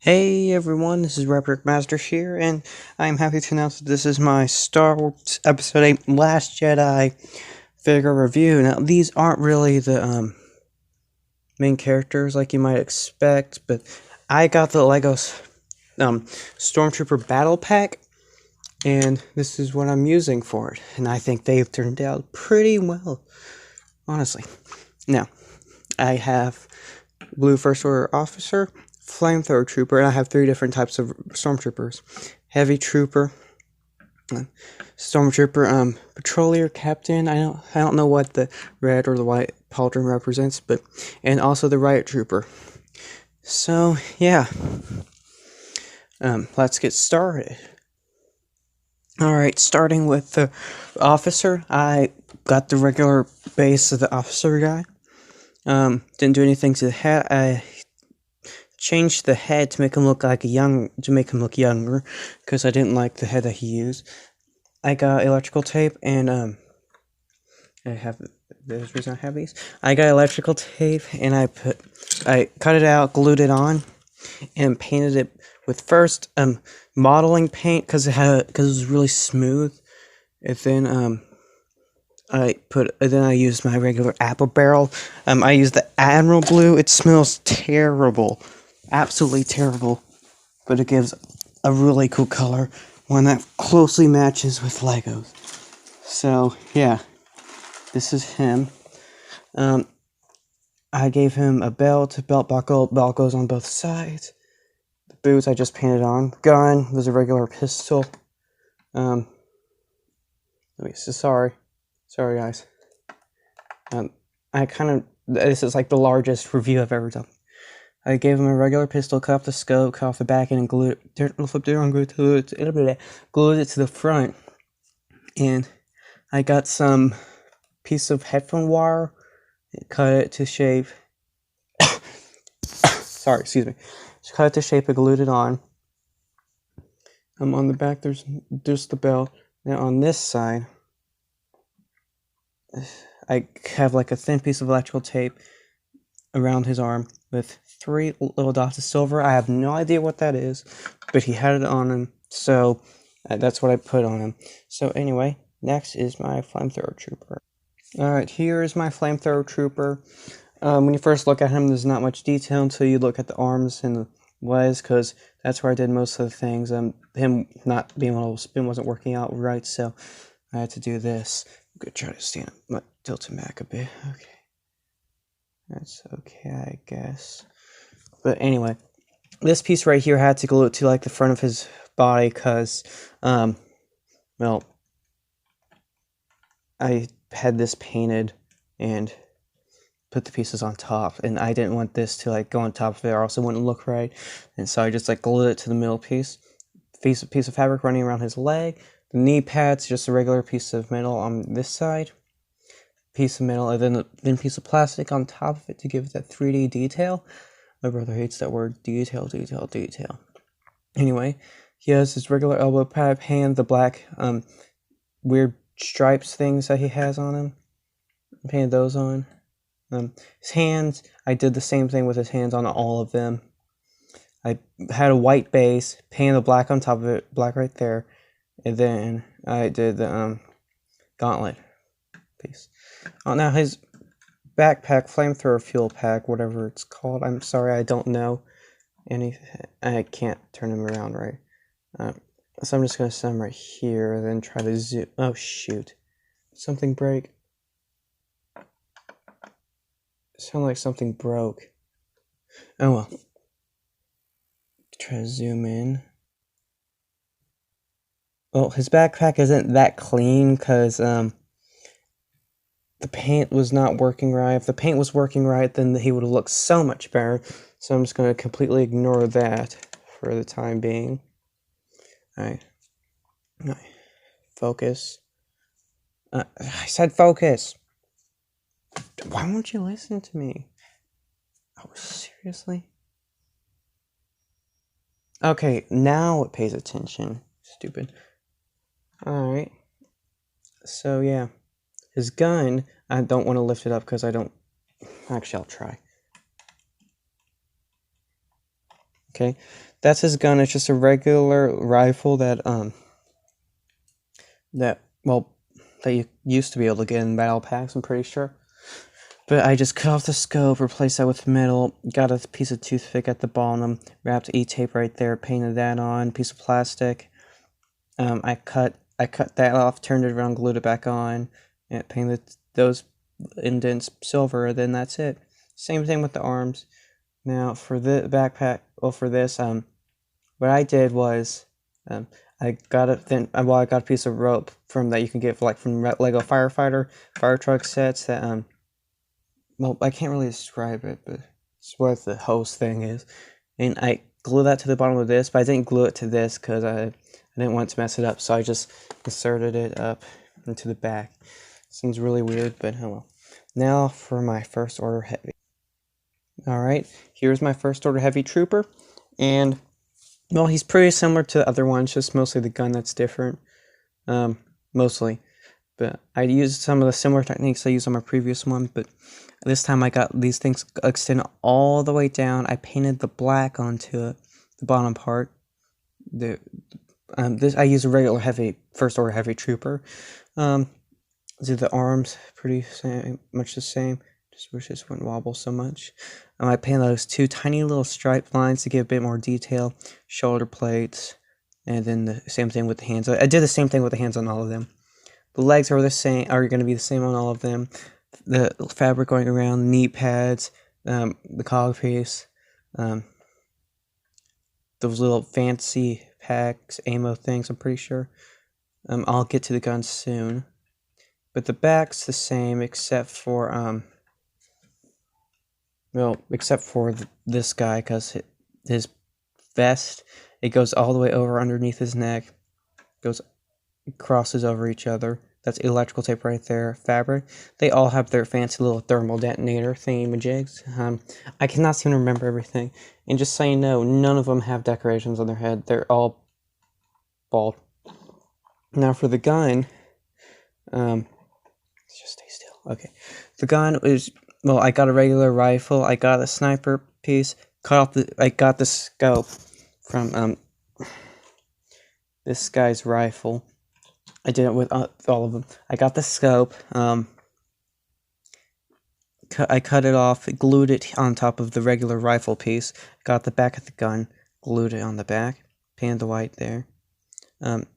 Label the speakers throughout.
Speaker 1: Hey everyone, this is Raptor Master here, and I'm happy to announce that this is my Star Wars Episode 8 Last Jedi figure review. Now, these aren't really the main characters like you might expect, but I got the Legos Stormtrooper Battle Pack, and this is what I'm using for it. And I think they've turned out pretty well, honestly. Now, I have Blue First Order Officer, Flamethrower Trooper, and I have 3 different types of Stormtroopers. Heavy Trooper, Stormtrooper, Patrollier Captain. I don't know what the red or the white pauldron represents, and also the Riot Trooper. So yeah, let's get started. Alright, starting with the officer, I got the regular base of the officer guy. Didn't do anything to the head. I changed the head to make him look look younger, because I didn't like the head that he used. I got electrical tape, and there's reason I have these. I got electrical tape, and I cut it out, glued it on, and painted it with first modeling paint because it was really smooth, and then I used my regular apple barrel. I used the Admiral blue. It smells terrible, absolutely terrible, but it gives a really cool color, one that closely matches with Legos. So yeah, this is him. I gave him a belt buckle. Belt goes on both sides. The boots I just painted on. Gun was a regular pistol. Sorry guys. This is like the largest review I've ever done. I gave him a regular pistol, cut off the scope, cut off the back end, and glued it to the front. And I got some piece of headphone wire, cut it to shape. Sorry, excuse me. Just cut it to shape and glued it on. On the back, there's the belt. Now on this side, I have like a thin piece of electrical tape around his arm with 3 little dots of silver. I have no idea what that is, but he had it on him, so that's what I put on him. So anyway, next is my flamethrower trooper. Alright, here is my flamethrower trooper. When you first look at him, there's not much detail until you look at the arms and the legs, because that's where I did most of the things. Him not being able to spin wasn't working out right, so I had to do this. I'm gonna try to stand up, tilt him back a bit. Okay. That's okay, I guess. But anyway, this piece right here had to glue it to like the front of his body, because, well, I had this painted and put the pieces on top, and I didn't want this to like go on top of it, or else it wouldn't look right. And so I just like glued it to the middle piece of fabric running around his leg. The knee pads, just a regular piece of metal on this side, piece of metal, and then a thin piece of plastic on top of it to give it that 3D detail. My brother hates that word, detail. Anyway, he has his regular elbow pad, hand, the black weird stripes things that he has on him. I painted those on. His hands, I did the same thing with his hands on all of them. I had a white base, painted the black on top of it, black right there, and then I did the gauntlet piece. Now his backpack, flamethrower fuel pack, whatever it's called. I'm sorry, I don't know I can't turn him around right. So I'm just gonna set him right here, and then try to zoom. Oh shoot! Something break. Sound like something broke. Oh well. Try to zoom in. Well, his backpack isn't that clean because the paint was not working right. If the paint was working right, then he would have looked so much better. So I'm just going to completely ignore that for the time being. Alright. Focus. I said focus! Why won't you listen to me? Oh, seriously? Okay, now it pays attention. Stupid. Alright. So, yeah. His gun, I don't want to lift it up because I don't... Actually, I'll try. Okay, that's his gun. It's just a regular rifle that that you used to be able to get in battle packs, I'm pretty sure. But I just cut off the scope, replaced that with metal, got a piece of toothpick at the bottom, wrapped E-tape right there, painted that on, piece of plastic. I cut that off, turned it around, glued it back on, and painted those indents silver, then that's it. Same thing with the arms. Now for the backpack, well for this, what I did was, I got a piece of rope from that you can get from Lego Firefighter fire truck sets that well, I can't really describe it, but it's what the hose thing is. And I glue that to the bottom of this, but I didn't glue it to this because I didn't want to mess it up, so I just inserted it up into the back. Seems really weird, but oh well. Now for my first order heavy. Alright, here's my first order heavy trooper, and well, he's pretty similar to the other ones, just mostly the gun that's different. Mostly. But I used some of the similar techniques I used on my previous one, but this time I got these things extend all the way down. I painted the black onto it, the bottom part. I use a regular heavy, first order heavy trooper. The arms, much the same. Just wish this wouldn't wobble so much. I painted those two tiny little stripe lines to give a bit more detail. Shoulder plates, and then the same thing with the hands. I did the same thing with the hands on all of them. The legs are going to be the same on all of them. The fabric going around, knee pads, the cog piece, those little fancy packs, ammo things, I'm pretty sure. I'll get to the gun soon. But the back's the same except for, this guy, because his vest, it goes all the way over underneath his neck, crosses over each other. That's electrical tape right there. Fabric. They all have their fancy little thermal detonator thingamajigs. I cannot seem to remember everything. And just so you know, none of them have decorations on their head. They're all bald. Now for the gun, let's just stay still. Okay. The gun is, well, I got a regular rifle. I got a sniper piece. I got the scope from this guy's rifle. I did it with all of them. I got the scope. I cut it off, glued it on top of the regular rifle piece. Got the back of the gun, glued it on the back. Painted the white there.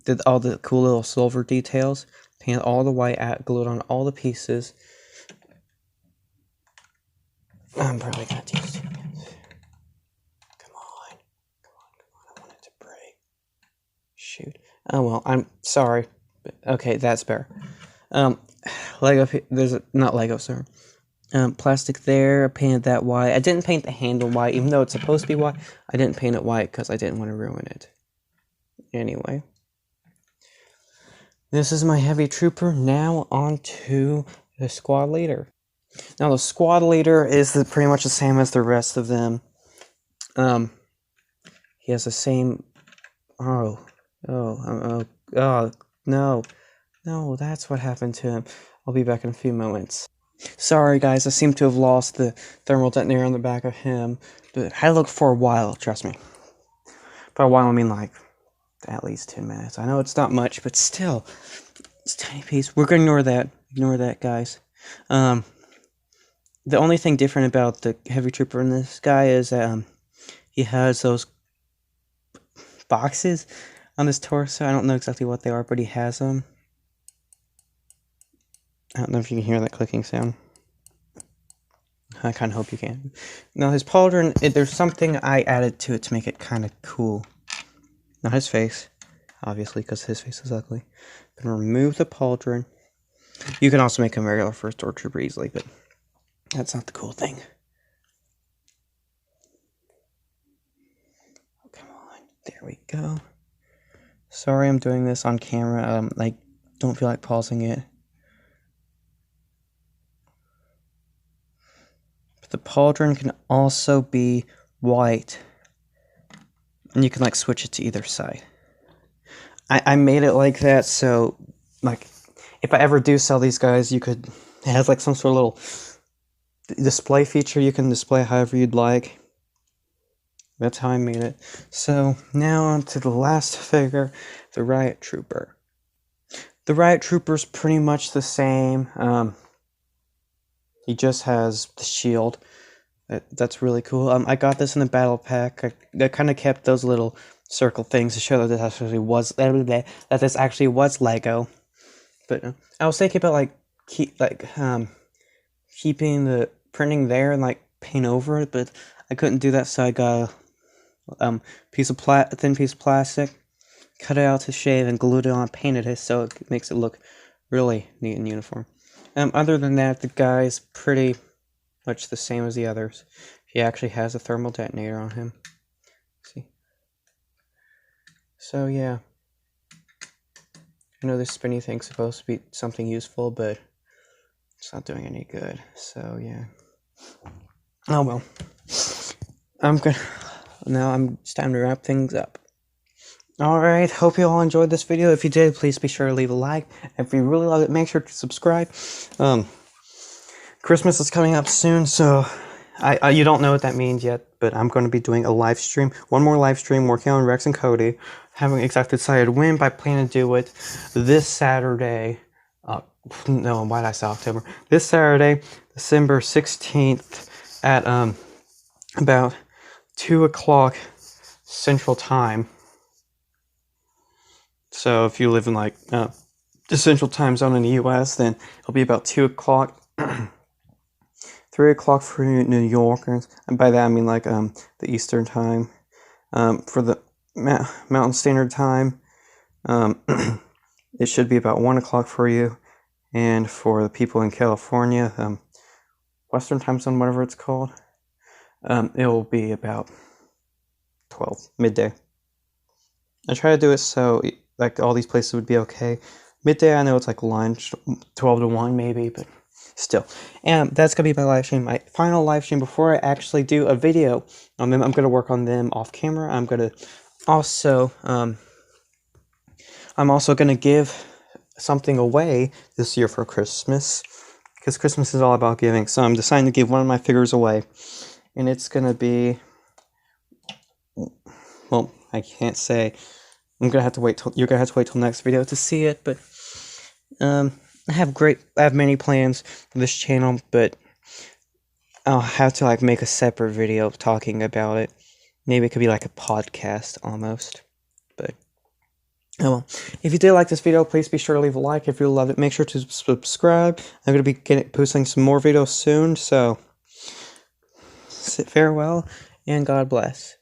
Speaker 1: Did all the cool little silver details. Painted all the white out, glued on all the pieces. I'm probably gonna do this. Come on, I want it to break. Shoot. Oh well, I'm sorry. Okay, that's better. Lego, not Lego, sir. Plastic there, I painted that white. I didn't paint the handle white, even though it's supposed to be white. I didn't paint it white because I didn't want to ruin it. Anyway. This is my heavy trooper. Now on to the squad leader. Now the squad leader is pretty much the same as the rest of them. He has the same... No, that's what happened to him. I'll be back in a few moments. Sorry guys, I seem to have lost the thermal detonator on the back of him, but I looked for a while, trust me. By a while I mean like at least 10 minutes. I know it's not much, but still, it's a tiny piece. We're gonna ignore that guys. The only thing different about the heavy trooper in this guy is that he has those boxes on his torso. I don't know exactly what they are, but he has them. I don't know if you can hear that clicking sound. I kind of hope you can. Now his pauldron, there's something I added to it to make it kind of cool. Not his face, obviously, because his face is ugly. I'm gonna remove the pauldron. You can also make him a regular first order trooper easily, but that's not the cool thing. Oh, come on. There we go. Sorry I'm doing this on camera. I don't feel like pausing it. But the pauldron can also be white. And you can like switch it to either side. I made it like that so like if I ever do sell these guys, it has like some sort of little display feature. You can display however you'd like. That's how I made it. So now on to the last figure, the Riot Trooper. The Riot Trooper's pretty much the same. He just has the shield. That's really cool. I got this in the battle pack. I kind of kept those little circle things to show that this actually was Lego. But I was thinking about keeping the printing there and like paint over it, but I couldn't do that, so I got a thin piece of plastic, cut it out to shave, and glued it on, painted it so it makes it look really neat and uniform. Other than that, the guy's pretty much the same as the others. He actually has a thermal detonator on him. See? So yeah. I know this spinny thing's supposed to be something useful, but it's not doing any good. So yeah. Oh well. It's time to wrap things up. Alright, hope you all enjoyed this video. If you did, please be sure to leave a like. If you really loved it, make sure to subscribe. Christmas is coming up soon, so you don't know what that means yet, but I'm going to be doing a live stream. One more live stream working on Rex and Cody. Haven't exactly decided when, but I plan to do it this Saturday. No, why did I say October? This Saturday, December 16th at about 2 o'clock Central Time. So if you live in like the Central Time Zone in the US, then it'll be about 2 o'clock. 3 o'clock for New Yorkers, and by that I mean like the Eastern Time. For the Mountain Standard Time, it should be about 1 o'clock for you, and for the people in California, Western Time Zone, whatever it's called, it will be about 12 midday. I try to do it so like all these places would be okay. Midday, I know it's like lunch, 12 to 1 maybe, but still. And that's going to be my live stream, my final live stream before I actually do a video on them. I'm going to work on them off camera. I'm going to also, I'm also going to give something away this year for Christmas, because Christmas is all about giving. So I'm deciding to give one of my figures away, and it's going to be, well, I can't say. You're gonna have to wait till next video to see it, but I have many plans for this channel, but I'll have to like make a separate video talking about it. Maybe it could be like a podcast almost. But oh well. If you did like this video, please be sure to leave a like. If you love it, make sure to subscribe. I'm gonna be posting some more videos soon, so farewell and God bless.